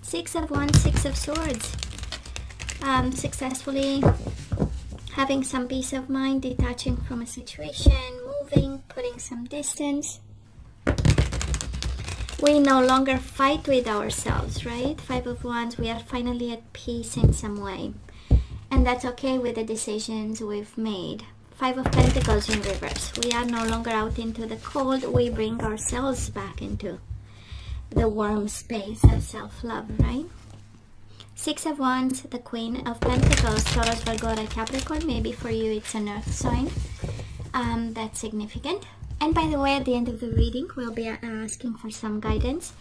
Six of Wands, Six of Swords. Successfully having some peace of mind, detaching from a situation, moving, putting some distance. We no longer fight with ourselves, right? Five of Wands, we are finally at peace in some way. And that's okay with the decisions we've made. Five of Pentacles in reverse. We are no longer out into the cold. We bring ourselves back into the warm space of self-love, right? Six of Wands, the Queen of Pentacles, Taurus, Virgo, Capricorn. Maybe for you it's an earth sign. That's significant. And by the way, at the end of the reading, we'll be asking for some guidance.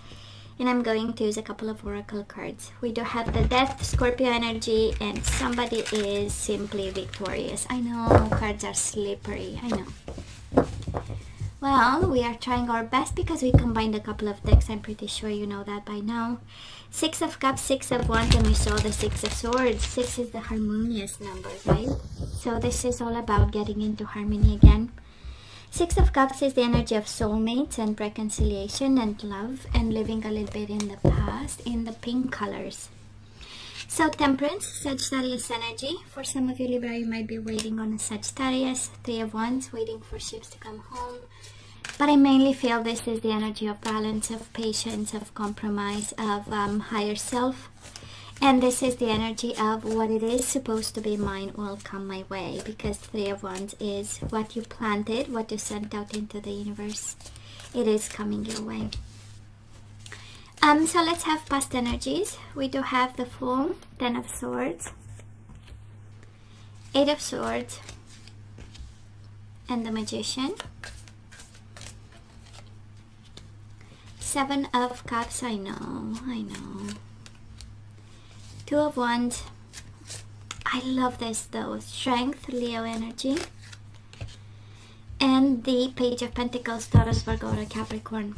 And I'm going to use a couple of oracle cards. We do have the Death, Scorpio energy, and somebody is simply victorious. I know, cards are slippery, I know. Well, we are trying our best because we combined a couple of decks. I'm pretty sure you know that by now. Six of Cups, Six of Wands, and we saw the Six of Swords. Six is the harmonious number, right? So this is all about getting into harmony again. Six of Cups is the energy of soulmates and reconciliation and love and living a little bit in the past in the pink colors. So Temperance, Sagittarius energy. For some of you Libra, you might be waiting on a Sagittarius. Three of Wands, waiting for ships to come home. But I mainly feel this is the energy of balance, of patience, of compromise, of higher self. And this is the energy of what it is supposed to be mine will come my way, because Three of Wands is what you planted, what you sent out into the universe. It is coming your way. So let's have past energies. We do have the Fool, Ten of Swords, Eight of Swords, and the Magician. Seven of Cups, I know. Two of Wands. I love this though. Strength, Leo energy. And the Page of Pentacles, Taurus, Virgo, Capricorn.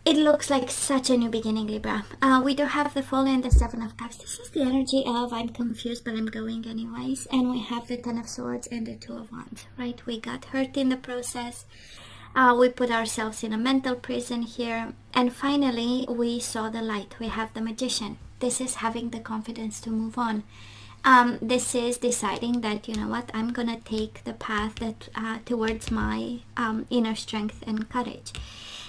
It looks like such a new beginning, Libra. We do have the Fool and the Seven of Cups. This is the energy of I'm confused, but I'm going anyways. And we have the Ten of Swords and the Two of Wands, right? We got hurt in the process. We put ourselves in a mental prison here. And finally, we saw the light. We have the Magician. This is having the confidence to move on. This is deciding that, you know what, I'm going to take the path that towards my inner strength and courage.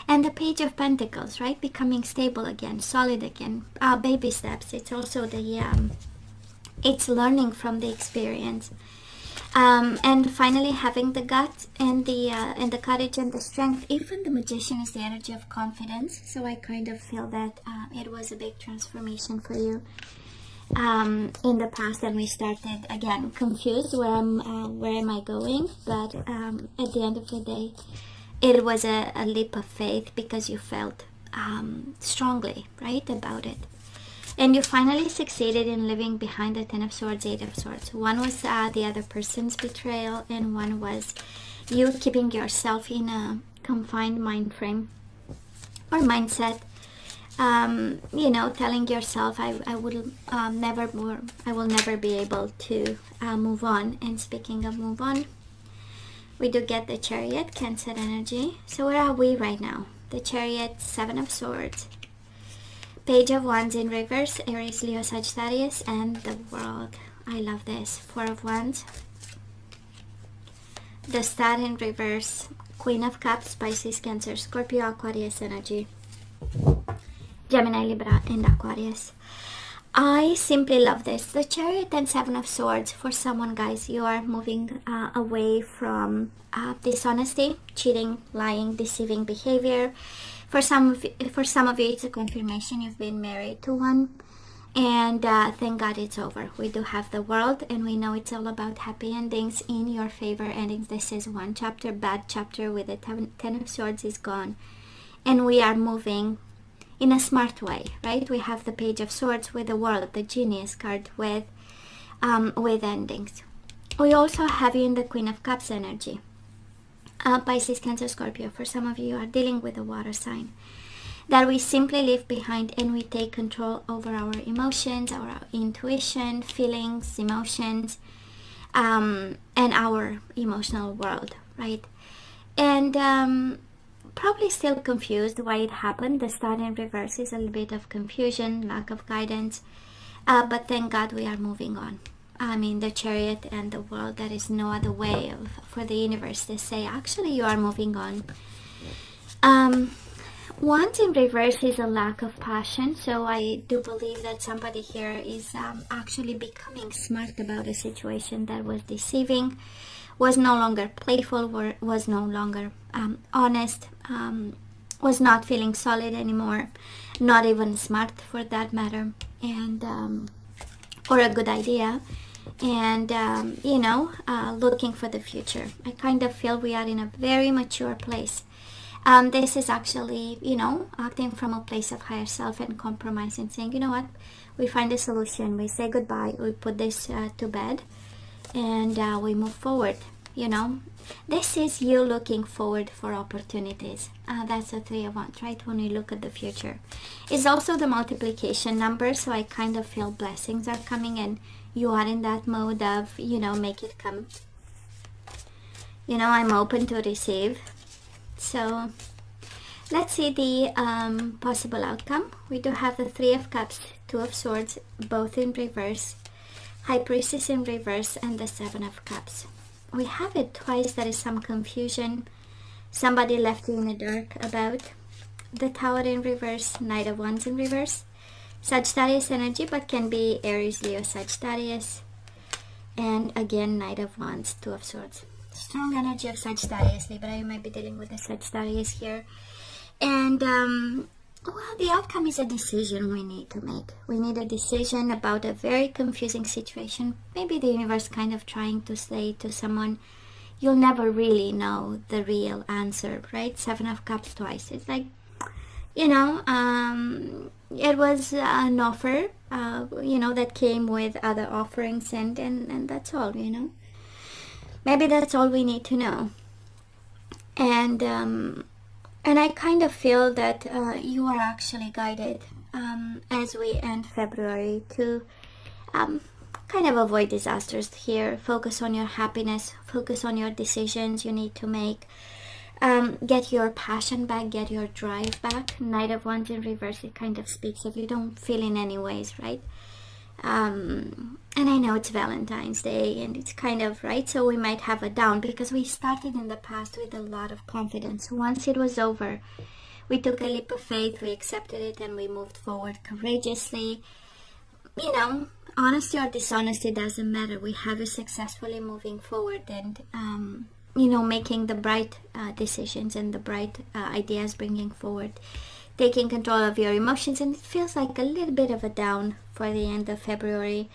And the Page of Pentacles, right? Becoming stable again, solid again. Baby steps. It's also the, it's learning from the experience. And finally having the guts and the courage and the strength. Even the Magician is the energy of confidence, so I kind of feel that it was a big transformation for you in the past, and we started again confused where am I going, but at the end of the day it was a leap of faith because you felt strongly, right, about it. And you finally succeeded in living behind the Ten of Swords, Eight of Swords. One was the other person's betrayal, and one was you keeping yourself in a confined mind frame or mindset. You know, telling yourself, I will never be able to move on. And speaking of move on, we do get the Chariot, Cancer energy. So where are we right now? The Chariot, Seven of Swords. Page of Wands in reverse, Aries, Leo, Sagittarius, and the World. I love this. Four of Wands. The Star in reverse, Queen of Cups, Pisces, Cancer, Scorpio, Aquarius energy. Gemini, Libra, and Aquarius. I simply love this. The Chariot and Seven of Swords. For someone, guys, you are moving away from dishonesty, cheating, lying, deceiving behavior. For some of you, it's a confirmation you've been married to one, and thank God it's over. We do have the World, and we know it's all about happy endings, in your favor endings. This is one chapter. Bad chapter with the Ten of Swords is gone, and we are moving in a smart way, right? We have the Page of Swords with the World, the Genius card with endings. We also have you in the Queen of Cups energy. Pisces, Cancer, Scorpio. For some of you, you are dealing with a water sign. That we simply leave behind and we take control over our emotions, our intuition, feelings, emotions, and our emotional world, right? And probably still confused why it happened. The Star in reverse is a little bit of confusion, lack of guidance, but thank God we are moving on. I mean, the Chariot and the World, there is no other way for the universe to say, actually, you are moving on. Wands in reverse is a lack of passion, so I do believe that somebody here is actually becoming smart about a situation that was deceiving, was no longer playful, was no longer honest, was not feeling solid anymore, not even smart for that matter, and or a good idea, and looking for the future. I kind of feel we are in a very mature place. This is actually, acting from a place of higher self and compromise and saying, you know what, we find a solution, we say goodbye, we put this to bed, and we move forward. This is you looking forward for opportunities. That's the Three of Wands, right? When we look at the future, it's also the multiplication number, so I kind of feel blessings are coming, and you are in that mode of, make it come. I'm open to receive. So let's see the possible outcome. We do have the Three of Cups, Two of Swords, both in reverse, High Priestess in reverse, and the Seven of Cups. We have it twice. There is some confusion. Somebody left you in the dark about the Tower in reverse, Knight of Wands in reverse, Sagittarius energy, but can be Aries, Leo, Sagittarius, and again Knight of Wands, Two of Swords. Strong energy of Sagittarius, Libra. You might be dealing with a Sagittarius here, and well, the outcome is a decision we need to make. We need a decision about a very confusing situation. Maybe the universe kind of trying to say to someone, you'll never really know the real answer, right? Seven of Cups twice. It's like, it was an offer, that came with other offerings, and that's all, Maybe that's all we need to know. And I kind of feel that you are actually guided as we end February to kind of avoid disasters here. Focus on your happiness, focus on your decisions you need to make. Get your passion back, get your drive back. Knight of Wands in reverse, it kind of speaks of you don't feel in any ways, right? And I know it's Valentine's Day and it's kind of, right, so we might have a down because we started in the past with a lot of confidence. Once it was over, we took a leap of faith, we accepted it, and we moved forward courageously. Honesty or dishonesty doesn't matter. We have you successfully moving forward and making the bright decisions and the bright ideas, bringing forward, taking control of your emotions. And it feels like a little bit of a down for the end of February,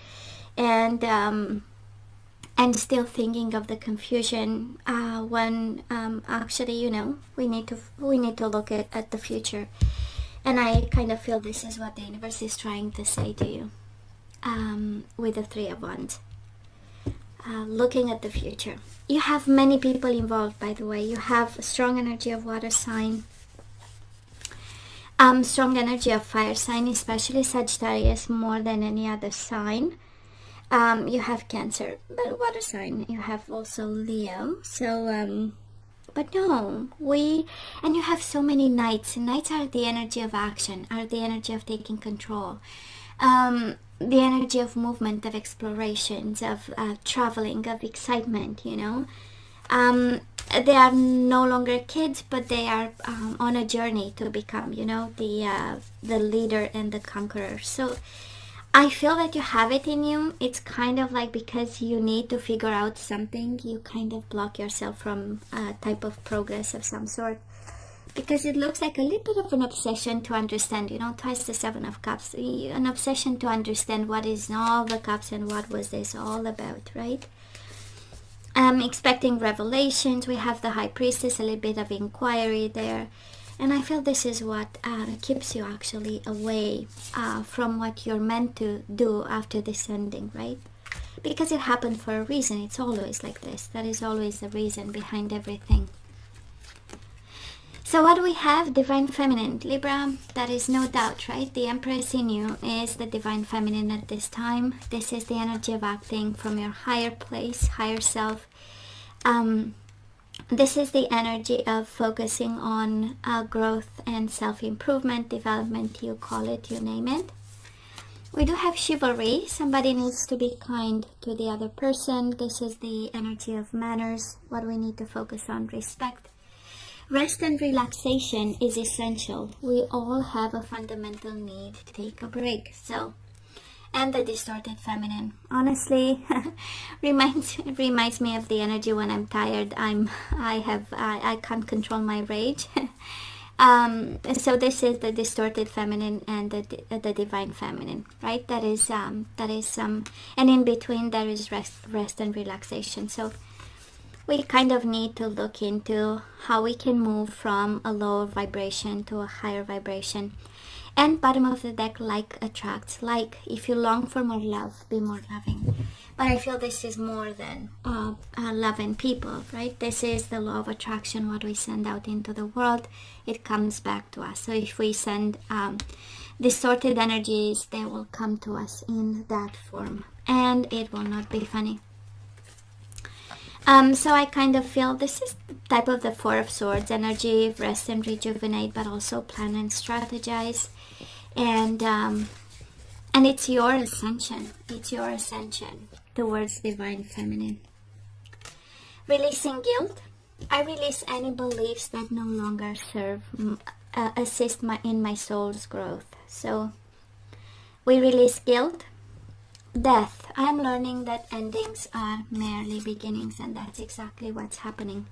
and still thinking of the confusion when actually we need to look at the future. And I kind of feel this is what the universe is trying to say to you with the Three of Wands. Looking at the future, you have many people involved, by the way. You have a strong energy of water sign, strong energy of fire sign, especially Sagittarius more than any other sign. You have Cancer, but water sign. You have also Leo. So but no, and you have so many Knights. Knights are the energy of action, are the energy of taking control, the energy of movement, of explorations, of traveling, of excitement. They are no longer kids, but they are on a journey to become, the leader and the conqueror. So I feel that you have it in you. It's kind of like because you need to figure out something, you kind of block yourself from a type of progress of some sort. Because it looks like a little bit of an obsession to understand, twice the Seven of Cups. An obsession to understand what is all the cups and what was this all about, right? Expecting revelations. We have the High Priestess, a little bit of inquiry there. And I feel this is what keeps you actually away from what you're meant to do after this ending, right? Because it happened for a reason. It's always like this. That is always the reason behind everything. So what do we have? Divine Feminine. Libra, that is no doubt, right? The Empress in you is the Divine Feminine at this time. This is the energy of acting from your higher place, higher self. This is the energy of focusing on growth and self-improvement, development, you call it, you name it. We do have chivalry. Somebody needs to be kind to the other person. This is the energy of manners, what we need to focus on, respect. Rest and relaxation is essential. We all have a fundamental need to take a break. So, and the distorted feminine, honestly, reminds me of the energy when I'm tired. I can't control my rage. So this is the distorted feminine and the divine feminine, right? That is and in between there is rest and relaxation. So we kind of need to look into how we can move from a lower vibration to a higher vibration. And bottom of the deck, like attracts like. If you long for more love, be more loving. But I feel this is more than love and people, right? This is the law of attraction. What we send out into the world, it comes back to us. So if we send distorted energies, they will come to us in that form, and it will not be funny. So I kind of feel this is the type of the Four of Swords energy, rest and rejuvenate, but also plan and strategize. And it's your ascension. It's your ascension towards divine feminine. Releasing guilt. I release any beliefs that no longer serve, assist in my soul's growth. So we release guilt. Death. I'm learning that endings are merely beginnings, and that's exactly what's happening.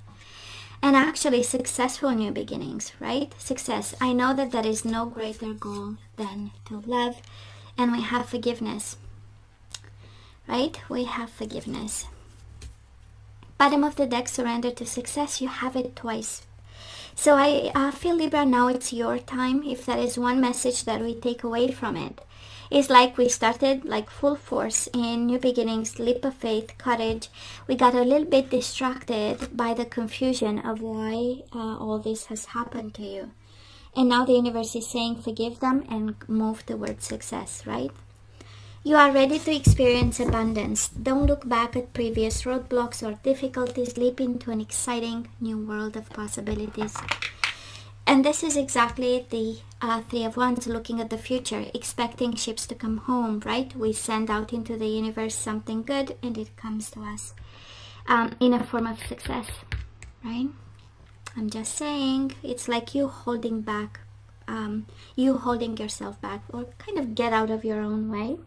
And actually successful new beginnings, right? Success. I know that there is no greater goal than to love. And we have forgiveness, right? We have forgiveness. Bottom of the deck, surrender to success. You have it twice. So I feel, Libra, now it's your time. If there is one message that we take away from it, it's like we started like full force in new beginnings, leap of faith, courage. We got a little bit distracted by the confusion of why all this has happened to you. And now the universe is saying forgive them and move towards success, right? You are ready to experience abundance. Don't look back at previous roadblocks or difficulties. Leap into an exciting new world of possibilities. And this is exactly the Three of Wands, looking at the future, expecting ships to come home, right? We send out into the universe something good and it comes to us in a form of success, right? I'm just saying, it's like you holding back, you holding yourself back, or kind of get out of your own way.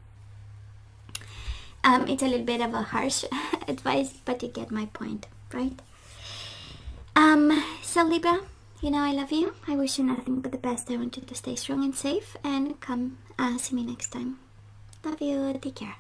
It's a little bit of a harsh advice, but you get my point, right? So Libra, you know I love you. I wish you nothing but the best. I want you to stay strong and safe, and come see me next time. Love you. Take care.